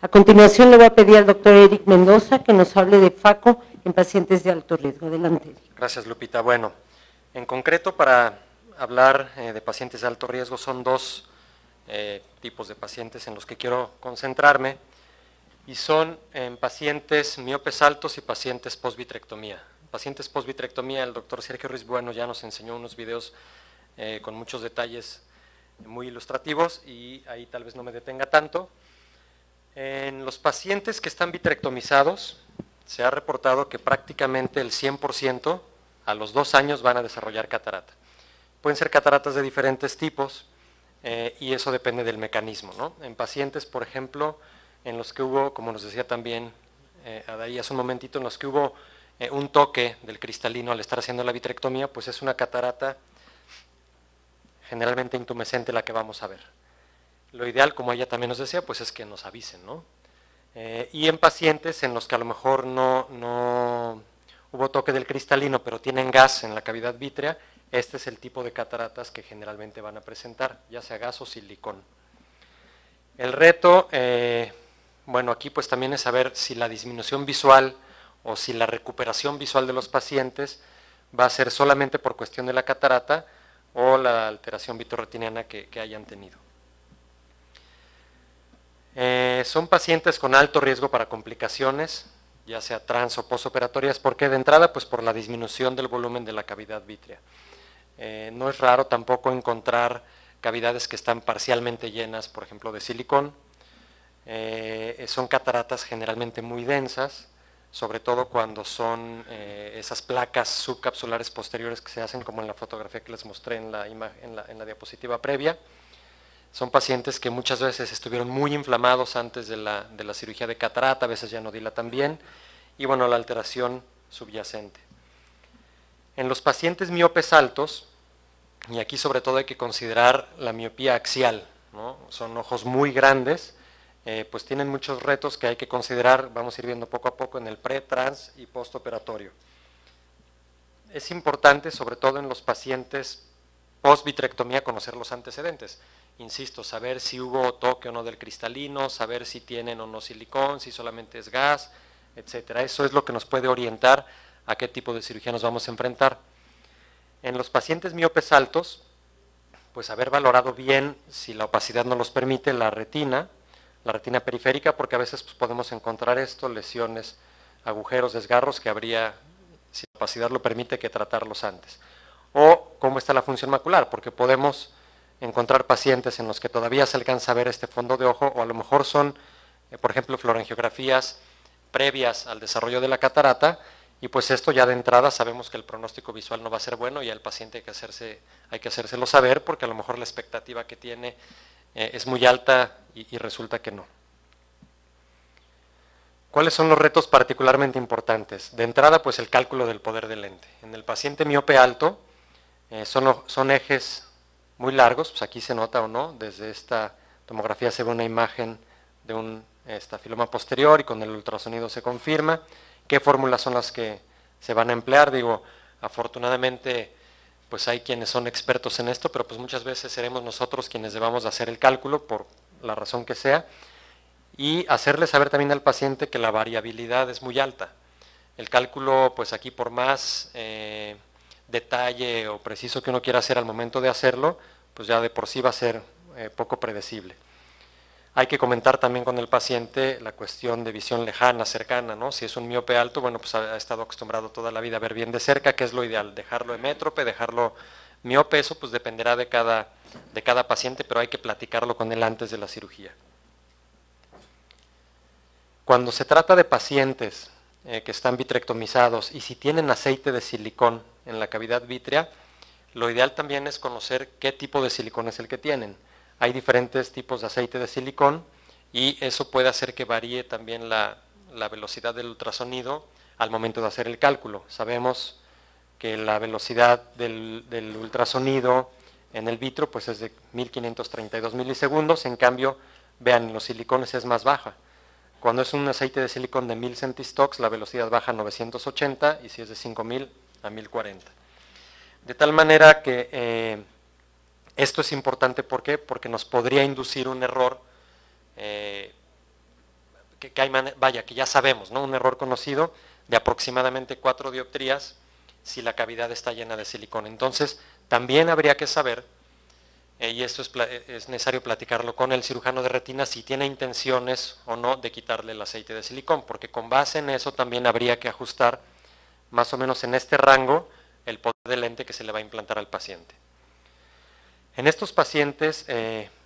A continuación le voy a pedir al doctor Eric Mendoza que nos hable de FACO en pacientes de alto riesgo. Adelante. Gracias, Lupita. Bueno, en concreto para hablar de pacientes de alto riesgo son dos tipos de pacientes en los que quiero concentrarme y son en pacientes miopes altos y pacientes postvitrectomía. Pacientes postvitrectomía, el doctor Sergio Ruiz Bueno ya nos enseñó unos videos con muchos detalles muy ilustrativos y ahí tal vez no me detenga tanto. En los pacientes que están vitrectomizados se ha reportado que prácticamente el 100% a los 2 años van a desarrollar catarata. Pueden ser cataratas de diferentes tipos y eso depende del mecanismo, ¿no? En pacientes, por ejemplo, en los que hubo, como nos decía también Adaí hace un momentito, en los que hubo un toque del cristalino al estar haciendo la vitrectomía, pues es una catarata generalmente intumescente la que vamos a ver. Lo ideal, como ella también nos decía, pues es que nos avisen, ¿no? Y en pacientes en los que a lo mejor no hubo toque del cristalino, pero tienen gas en la cavidad vítrea, este es el tipo de cataratas que generalmente van a presentar, ya sea gas o silicón. El reto, bueno, aquí pues también es saber si la disminución visual o si la recuperación visual de los pacientes va a ser solamente por cuestión de la catarata o la alteración vitrorretiniana que hayan tenido. Son pacientes con alto riesgo para complicaciones, ya sea trans o postoperatorias, porque de entrada, pues por la disminución del volumen de la cavidad vítrea. No es raro tampoco encontrar cavidades que están parcialmente llenas, por ejemplo, de silicón. Son cataratas generalmente muy densas, sobre todo cuando son esas placas subcapsulares posteriores que se hacen, como en la fotografía que les mostré en la diapositiva previa. Son pacientes que muchas veces estuvieron muy inflamados antes de la cirugía de catarata, a veces ya no dilatan bien, y bueno, la alteración subyacente. En los pacientes miopes altos, y aquí sobre todo hay que considerar la miopía axial, ¿no? Son ojos muy grandes, pues tienen muchos retos que hay que considerar, vamos a ir viendo poco a poco en el pre, trans y postoperatorio. Es importante, sobre todo en los pacientes post-vitrectomía, conocer los antecedentes. Insisto, saber si hubo toque o no del cristalino, saber si tienen o no silicón, si solamente es gas, etcétera. Eso es lo que nos puede orientar a qué tipo de cirugía nos vamos a enfrentar. En los pacientes miopes altos, pues haber valorado bien, si la opacidad no los permite, la retina periférica, porque a veces pues, podemos encontrar esto, lesiones, agujeros, desgarros, que habría, si la opacidad lo permite, que tratarlos antes. O cómo está la función macular, porque podemos encontrar pacientes en los que todavía se alcanza a ver este fondo de ojo, o a lo mejor son, por ejemplo, florangiografías previas al desarrollo de la catarata, y pues esto ya de entrada sabemos que el pronóstico visual no va a ser bueno y al paciente hay que hacérselo saber, porque a lo mejor la expectativa que tiene es muy alta y resulta que no. ¿Cuáles son los retos particularmente importantes? De entrada, pues el cálculo del poder del lente. En el paciente miope alto son ejes muy largos, pues aquí se nota o no, desde esta tomografía se ve una imagen de un estafiloma posterior y con el ultrasonido se confirma. ¿Qué fórmulas son las que se van a emplear? Digo, afortunadamente pues hay quienes son expertos en esto, pero pues muchas veces seremos nosotros quienes debamos de hacer el cálculo por la razón que sea y hacerle saber también al paciente que la variabilidad es muy alta. El cálculo, pues aquí por más detalle o preciso que uno quiera hacer al momento de hacerlo, pues ya de por sí va a ser poco predecible. Hay que comentar también con el paciente la cuestión de visión lejana, cercana, ¿no? Si es un miope alto, bueno, pues ha estado acostumbrado toda la vida a ver bien de cerca, que es lo ideal, dejarlo hemétrope, dejarlo miope, eso pues dependerá de cada paciente, pero hay que platicarlo con él antes de la cirugía. Cuando se trata de pacientes que están vitrectomizados y si tienen aceite de silicón en la cavidad vítrea, lo ideal también es conocer qué tipo de silicón es el que tienen. Hay diferentes tipos de aceite de silicón y eso puede hacer que varíe también la velocidad del ultrasonido al momento de hacer el cálculo. Sabemos que la velocidad del ultrasonido en el vitro pues es de 1532 milisegundos, en cambio, vean, en los silicones es más baja. Cuando es un aceite de silicón de 1000 centistox, la velocidad baja a 980 y si es de 5000 a 1040. De tal manera que esto es importante, ¿por qué? Porque nos podría inducir un error que ya sabemos, ¿no? Un error conocido de aproximadamente 4 dioptrías si la cavidad está llena de silicón. Entonces, también habría que saber, y esto es necesario platicarlo con el cirujano de retina, si tiene intenciones o no de quitarle el aceite de silicón, porque con base en eso también habría que ajustar más o menos en este rango el poder de lente que se le va a implantar al paciente. En estos pacientes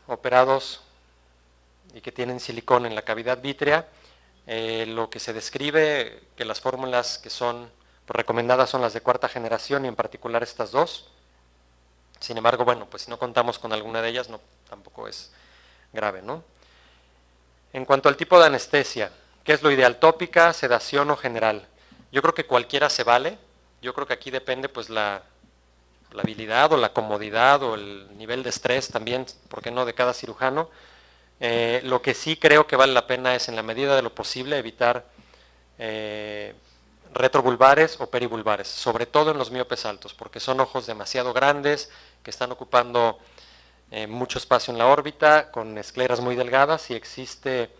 operados y que tienen silicón en la cavidad vítrea, lo que se describe, que las fórmulas que son recomendadas son las de cuarta generación y en particular estas dos. Sin embargo, bueno, pues si no contamos con alguna de ellas, tampoco es grave, ¿no? En cuanto al tipo de anestesia, ¿qué es lo ideal? ¿Tópica, sedación o general? Yo creo que cualquiera se vale. Yo creo que aquí depende pues la habilidad o la comodidad o el nivel de estrés también, ¿por qué no?, de cada cirujano. Lo que sí creo que vale la pena es, en la medida de lo posible, evitar retrovulvares o perivulvares, sobre todo en los miopes altos, porque son ojos demasiado grandes, que están ocupando mucho espacio en la órbita, con escleras muy delgadas y existe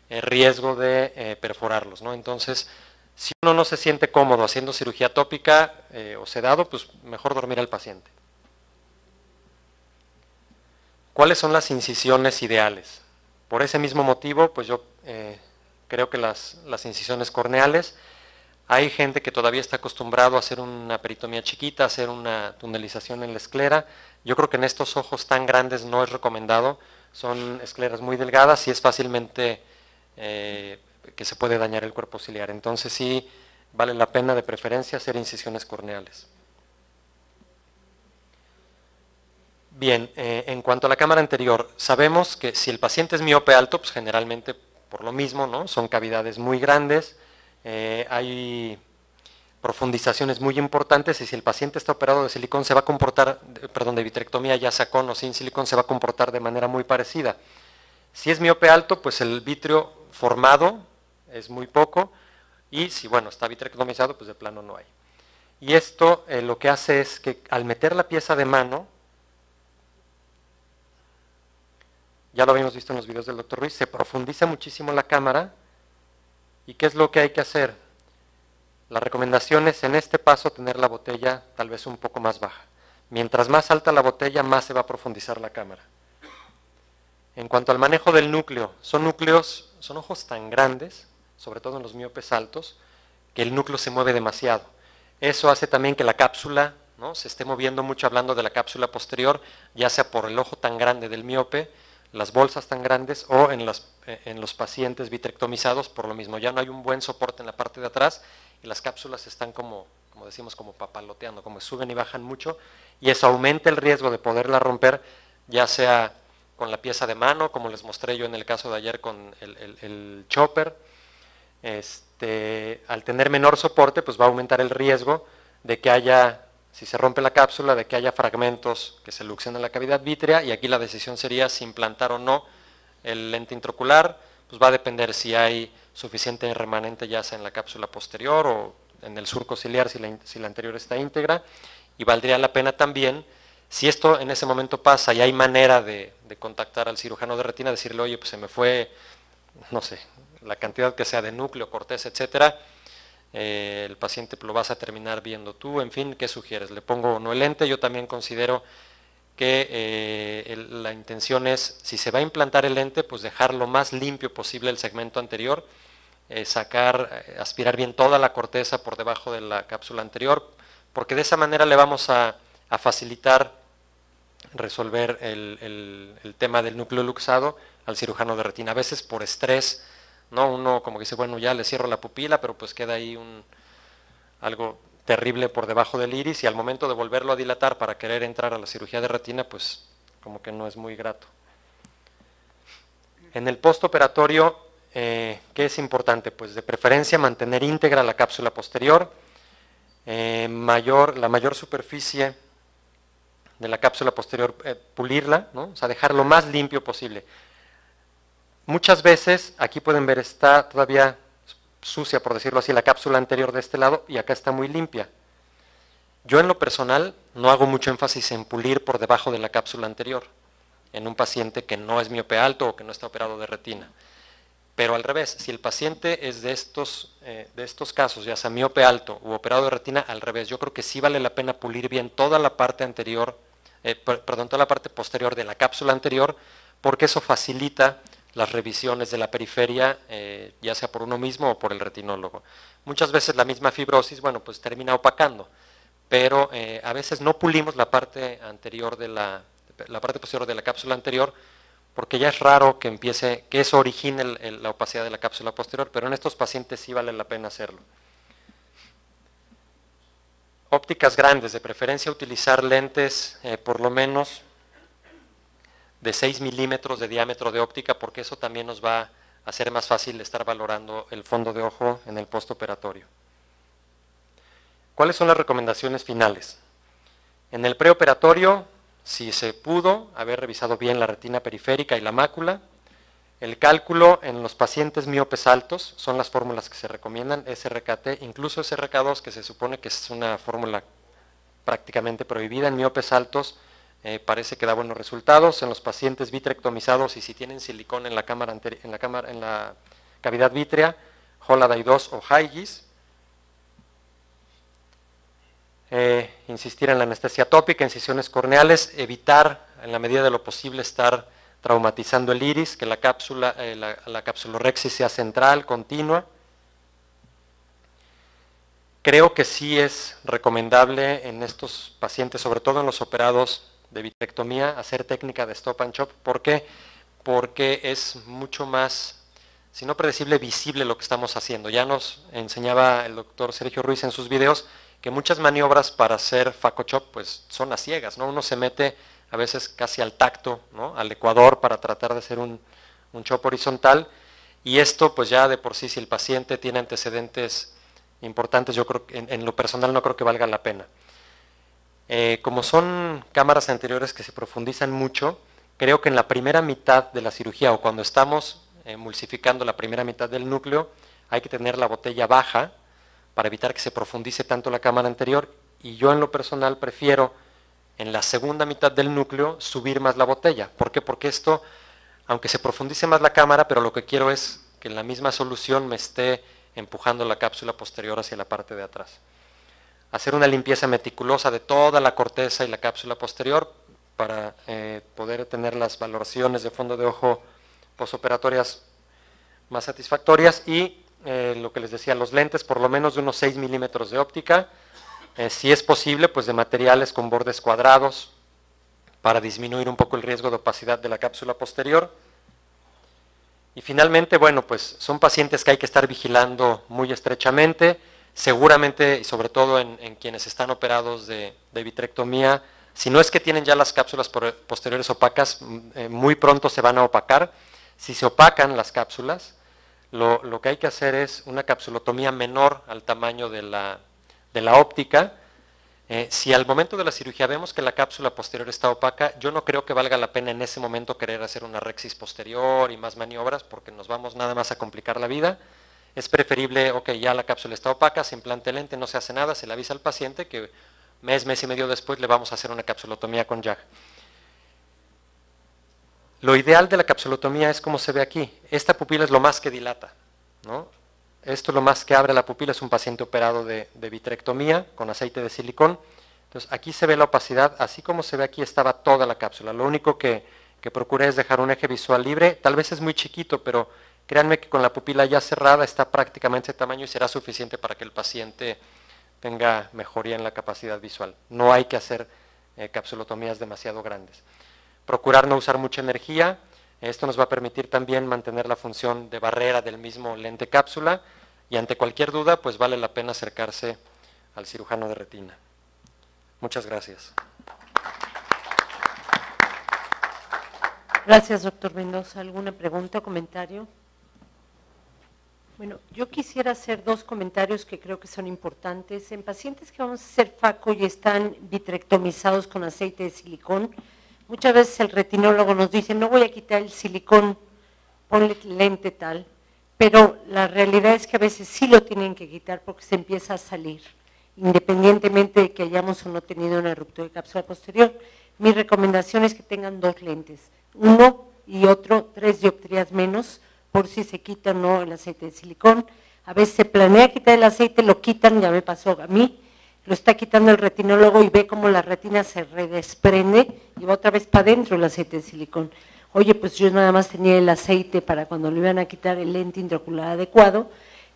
riesgo de perforarlos, ¿no? Entonces, si uno no se siente cómodo haciendo cirugía tópica o sedado, pues mejor dormir al paciente. ¿Cuáles son las incisiones ideales? Por ese mismo motivo, pues yo creo que las incisiones corneales, hay gente que todavía está acostumbrado a hacer una peritomía chiquita, a hacer una tunelización en la esclera. Yo creo que en estos ojos tan grandes no es recomendado, son escleras muy delgadas y es fácilmente que se puede dañar el cuerpo ciliar. Entonces sí vale la pena de preferencia hacer incisiones corneales. Bien, en cuanto a la cámara anterior, sabemos que si el paciente es miope alto, pues generalmente por lo mismo, ¿no? Son cavidades muy grandes, hay profundizaciones muy importantes y si el paciente está operado de silicón se va a comportar, perdón, de vitrectomía ya sea con o sin silicón, se va a comportar de manera muy parecida. Si es miope alto, pues el vítreo formado es muy poco y si, bueno, está vitrectomizado, pues de plano no hay. Y esto lo que hace es que al meter la pieza de mano, ya lo habíamos visto en los videos del Dr. Ruiz, se profundiza muchísimo la cámara. ¿Y qué es lo que hay que hacer? La recomendación es en este paso tener la botella tal vez un poco más baja. Mientras más alta la botella, más se va a profundizar la cámara. En cuanto al manejo del núcleo, son ojos tan grandes, sobre todo en los miopes altos, que el núcleo se mueve demasiado. Eso hace también que la cápsula, ¿no?, se esté moviendo mucho, hablando de la cápsula posterior, ya sea por el ojo tan grande del miope, las bolsas tan grandes o en los pacientes vitrectomizados por lo mismo. Ya no hay un buen soporte en la parte de atrás y las cápsulas están como decimos, como papaloteando, como suben y bajan mucho y eso aumenta el riesgo de poderla romper, ya sea con la pieza de mano, como les mostré yo en el caso de ayer con el chopper. Al tener menor soporte, pues va a aumentar el riesgo de que haya, si se rompe la cápsula, de que haya fragmentos que se luxen en la cavidad vítrea, y aquí la decisión sería si implantar o no el lente intraocular. Pues va a depender si hay suficiente remanente ya sea en la cápsula posterior o en el surco ciliar si la anterior está íntegra, y valdría la pena también, si esto en ese momento pasa y hay manera de contactar al cirujano de retina, decirle, oye, pues se me fue, no sé, la cantidad que sea de núcleo, corteza, etcétera, el paciente lo vas a terminar viendo tú, en fin, ¿qué sugieres? ¿Le pongo o no el lente? Yo también considero que la intención es, si se va a implantar el lente, pues dejar lo más limpio posible el segmento anterior, aspirar bien toda la corteza por debajo de la cápsula anterior, porque de esa manera le vamos a facilitar resolver el tema del núcleo luxado al cirujano de retina. A veces por estrés, ¿no?, uno como que dice, bueno, ya le cierro la pupila, pero pues queda ahí algo terrible por debajo del iris y al momento de volverlo a dilatar para querer entrar a la cirugía de retina, pues como que no es muy grato. En el postoperatorio, ¿qué es importante? Pues de preferencia mantener íntegra la cápsula posterior, la mayor superficie de la cápsula posterior, pulirla, ¿no?, o sea, dejar lo más limpio posible. Muchas veces, aquí pueden ver, está todavía sucia, por decirlo así, la cápsula anterior de este lado y acá está muy limpia. Yo en lo personal no hago mucho énfasis en pulir por debajo de la cápsula anterior en un paciente que no es miope alto o que no está operado de retina. Pero al revés, si el paciente es de estos casos, ya sea miope alto u operado de retina, al revés, yo creo que sí vale la pena pulir bien toda la parte anterior, toda la parte posterior de la cápsula anterior, porque eso facilita las revisiones de la periferia, ya sea por uno mismo o por el retinólogo. Muchas veces la misma fibrosis, bueno, pues termina opacando, pero a veces no pulimos la parte anterior la parte posterior de la cápsula anterior, porque ya es raro que eso origine la opacidad de la cápsula posterior, pero en estos pacientes sí vale la pena hacerlo. Ópticas grandes, de preferencia utilizar lentes por lo menos de 6 milímetros de diámetro de óptica, porque eso también nos va a hacer más fácil estar valorando el fondo de ojo en el postoperatorio. ¿Cuáles son las recomendaciones finales? En el preoperatorio, si se pudo haber revisado bien la retina periférica y la mácula, el cálculo en los pacientes miopes altos son las fórmulas que se recomiendan, SRKT, incluso SRK2, que se supone que es una fórmula prácticamente prohibida en miopes altos, parece que da buenos resultados. En los pacientes vitrectomizados y si tienen silicón en la cavidad vítrea, Holaday 2 o Hygis. Insistir en la anestesia tópica, incisiones corneales, evitar en la medida de lo posible estar traumatizando el iris, que la capsulorhexis sea central, continua. Creo que sí es recomendable en estos pacientes, sobre todo en los operados de vitrectomía, hacer técnica de stop and chop. ¿Por qué? Porque es mucho más, si no predecible, visible lo que estamos haciendo. Ya nos enseñaba el doctor Sergio Ruiz en sus videos que muchas maniobras para hacer phaco-chop pues son a ciegas, ¿no? Uno se mete a veces casi al tacto, ¿no? Al ecuador para tratar de hacer un chop horizontal, y esto pues ya de por sí, si el paciente tiene antecedentes importantes, yo creo que en lo personal no creo que valga la pena. Como son cámaras anteriores que se profundizan mucho, creo que en la primera mitad de la cirugía o cuando estamos emulsificando la primera mitad del núcleo, hay que tener la botella baja para evitar que se profundice tanto la cámara anterior, y yo en lo personal prefiero en la segunda mitad del núcleo subir más la botella. ¿Por qué? Porque esto, aunque se profundice más la cámara, pero lo que quiero es que en la misma solución me esté empujando la cápsula posterior hacia la parte de atrás. Hacer una limpieza meticulosa de toda la corteza y la cápsula posterior para poder tener las valoraciones de fondo de ojo posoperatorias más satisfactorias, y lo que les decía, los lentes por lo menos de unos 6 milímetros de óptica, si es posible, pues de materiales con bordes cuadrados para disminuir un poco el riesgo de opacidad de la cápsula posterior. Y finalmente, bueno, pues son pacientes que hay que estar vigilando muy estrechamente, seguramente y sobre todo en quienes están operados de vitrectomía, si no es que tienen ya las cápsulas posteriores opacas, muy pronto se van a opacar. Si se opacan las cápsulas, lo que hay que hacer es una capsulotomía menor al tamaño de la óptica. Si al momento de la cirugía vemos que la cápsula posterior está opaca, yo no creo que valga la pena en ese momento querer hacer una rexis posterior y más maniobras, porque nos vamos nada más a complicar la vida. Es preferible, ok, ya la cápsula está opaca, se implanta el lente, no se hace nada, se le avisa al paciente que mes y medio después le vamos a hacer una capsulotomía con YAG. Lo ideal de la capsulotomía es como se ve aquí. Esta pupila es lo más que dilata, ¿no? Esto es lo más que abre la pupila, es un paciente operado de vitrectomía con aceite de silicón. Entonces aquí se ve la opacidad, así como se ve aquí estaba toda la cápsula. Lo único que procuré es dejar un eje visual libre, tal vez es muy chiquito, pero créanme que con la pupila ya cerrada está prácticamente ese tamaño y será suficiente para que el paciente tenga mejoría en la capacidad visual. No hay que hacer capsulotomías demasiado grandes. Procurar no usar mucha energía. Esto nos va a permitir también mantener la función de barrera del mismo lente cápsula, y ante cualquier duda pues vale la pena acercarse al cirujano de retina. Muchas gracias. Gracias, doctor Mendoza. ¿Alguna pregunta o comentario? Bueno, yo quisiera hacer dos comentarios que creo que son importantes. En pacientes que vamos a hacer phaco y están vitrectomizados con aceite de silicón, muchas veces el retinólogo nos dice, no voy a quitar el silicón, ponle lente tal, pero la realidad es que a veces sí lo tienen que quitar porque se empieza a salir, independientemente de que hayamos o no tenido una ruptura de cápsula posterior. Mi recomendación es que tengan dos lentes, uno y otro 3 dioptrías menos, por si se quita o no el aceite de silicón. A veces se planea quitar el aceite, lo quitan, ya me pasó a mí, lo está quitando el retinólogo y ve cómo la retina se redesprende y va otra vez para adentro el aceite de silicón. Oye, pues yo nada más tenía el aceite para cuando le iban a quitar el lente intraocular adecuado.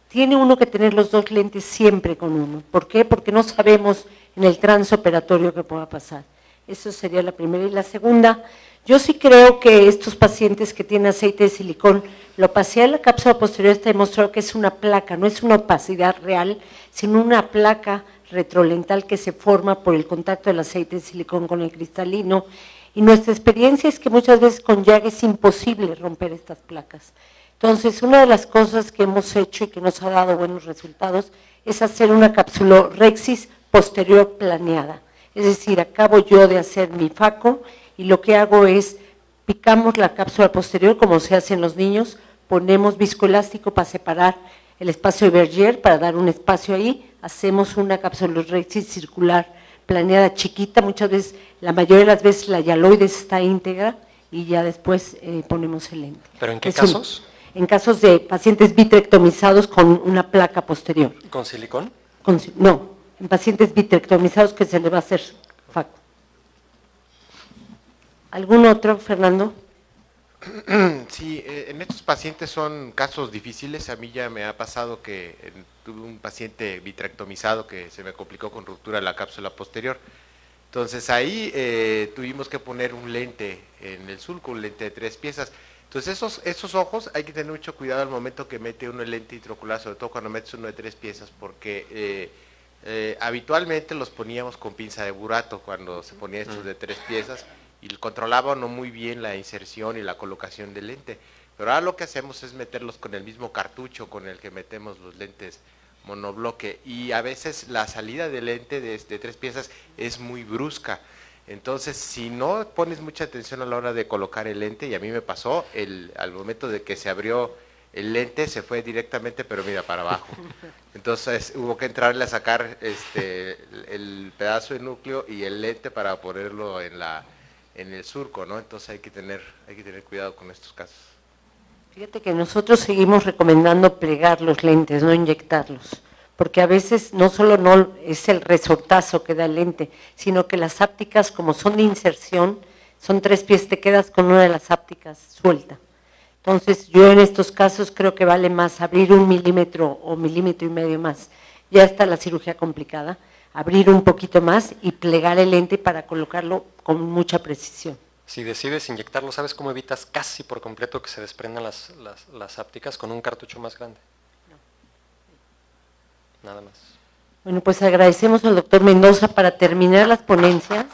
Tiene uno que tener los dos lentes siempre con uno. ¿Por qué? Porque no sabemos en el transoperatorio qué pueda pasar. Eso sería la primera. Y la segunda, yo sí creo que estos pacientes que tienen aceite de silicón, la opacidad de la cápsula posterior está demostrado que es una placa, no es una opacidad real, sino una placa retrolental que se forma por el contacto del aceite de silicón con el cristalino. Y nuestra experiencia es que muchas veces con YAG es imposible romper estas placas. Entonces, una de las cosas que hemos hecho y que nos ha dado buenos resultados es hacer una capsulorhexis posterior planeada. Es decir, acabo yo de hacer mi faco y lo que hago es picamos la cápsula posterior como se hace en los niños, ponemos viscoelástico para separar el espacio de Berger, para dar un espacio ahí, hacemos una capsulorhexis circular planeada chiquita, muchas veces, la mayoría de las veces la hialoides está íntegra y ya después ponemos el lente. ¿Pero en qué casos? En casos de pacientes vitrectomizados con una placa posterior. ¿Con silicón? No, en pacientes vitrectomizados que se le va a hacer faco. ¿Algún otro, Fernando? Sí, en estos pacientes son casos difíciles. A mí ya me ha pasado que tuve un paciente vitrectomizado que se me complicó con ruptura de la cápsula posterior. Entonces ahí tuvimos que poner un lente en el sulco, un lente de 3 piezas. Entonces esos ojos hay que tener mucho cuidado al momento que mete uno el lente intraocular, sobre todo cuando metes uno de 3 piezas, porque habitualmente los poníamos con pinza de burato cuando se ponía estos de 3 piezas y controlaban no muy bien la inserción y la colocación del lente. Pero ahora lo que hacemos es meterlos con el mismo cartucho con el que metemos los lentes monobloque y a veces la salida del lente de 3 piezas es muy brusca. Entonces, si no pones mucha atención a la hora de colocar el lente, y a mí me pasó, al momento de que se abrió el lente, se fue directamente, pero mira, para abajo. Entonces, hubo que entrarle a sacar el pedazo de núcleo y el lente para ponerlo en el surco, ¿no? Entonces, hay que tener cuidado con estos casos. Fíjate que nosotros seguimos recomendando plegar los lentes, no inyectarlos. Porque a veces no solo no es el resortazo que da el lente, sino que las ápticas, como son de inserción, son 3 piezas, te quedas con una de las ápticas suelta. Entonces, yo en estos casos creo que vale más abrir 1 milímetro o 1,5 milímetros más. Ya está la cirugía complicada, abrir un poquito más y plegar el lente para colocarlo con mucha precisión. Si decides inyectarlo, ¿sabes cómo evitas casi por completo que se desprendan las ápticas con un cartucho más grande? Nada más. Bueno, pues agradecemos al doctor Mendoza para terminar las ponencias.